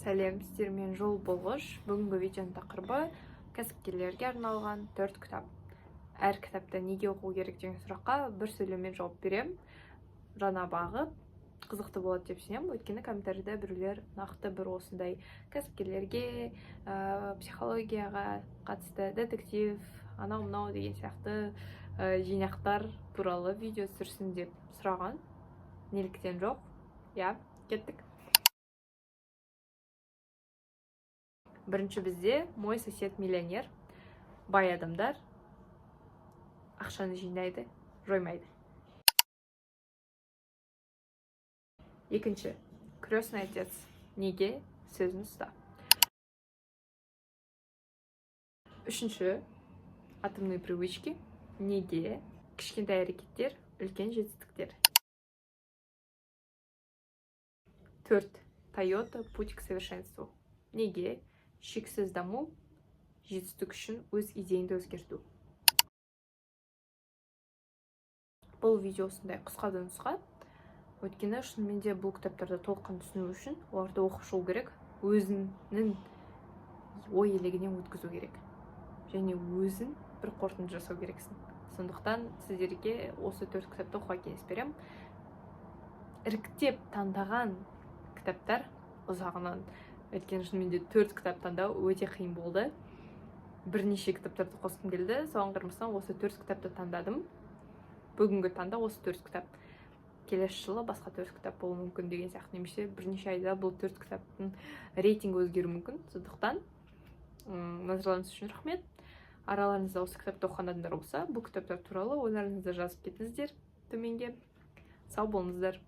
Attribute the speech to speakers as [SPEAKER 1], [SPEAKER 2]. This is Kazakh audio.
[SPEAKER 1] Сәлем, сіздермен жол болғыш. Бүгінгі видеоның тақырыбы кәсіпкерлерге арналған 4 кітап. Әр кітапта неге оқу керек деген сұраққа бір сөйлеммен жауап берем. Жаңа бағыт қызықты болады деп сенемін. Өйткені комментарийда біреулер нақты бір осындай кәсіпкерлерге, психологияға қатысты детектив, анау-мынау деген сияқты жинақтар туралы видео түсірсін деп сұраған. Неліктен жоқ? Я, кеттік. Бірінші бізде мой сосед миллионер. Бай адамдар ақшаны жинайды, жоймайды. Екінші, крестный отец. Неге? Сөзін ұста. Үшінші, атомные привычки. Неге? Кішкентай әрекеттер, үлкен жетістіктер. Төрт, Toyota путь к совершенству. Неге? Шексіз даму, жетістік үшін өз идеяңды өзгерту. Бұл видео осындай қысқадан нұсқа. Өйткені шынымен де бұл кітаптарды толыққан түсіну үшін оларды оқып шығу керек, өзінің ой елегінен өткізу керек. Және өзін бір қорытынды жасау керексің. Сондықтан сіздерге осы 4 кітапты оқуға кеңес беремін. Іріктеп таңдаған кітаптар ұзағынан, өйткені шынымен де 4 кітап таңдау өте қиын болды. Бірнеше кітаптарды қосқым келді. Соған қарамастан осы 4 кітапты таңдадым. Бүгінгі таңда осы 4 кітап. Келесі жылы басқа 4 кітап болуы мүмкін деген сияқты. Немесе бірнеше айда бұл 4 кітаптың рейтингі өзгеруі мүмкін. Сондықтан назарларыңыз үшін рахмет. Араларыңызда осы кітапты оқыған адамдар болса, бұл кітаптар туралы ойларыңызды жазып кетіңіздер төменге. Сау болыңыздар.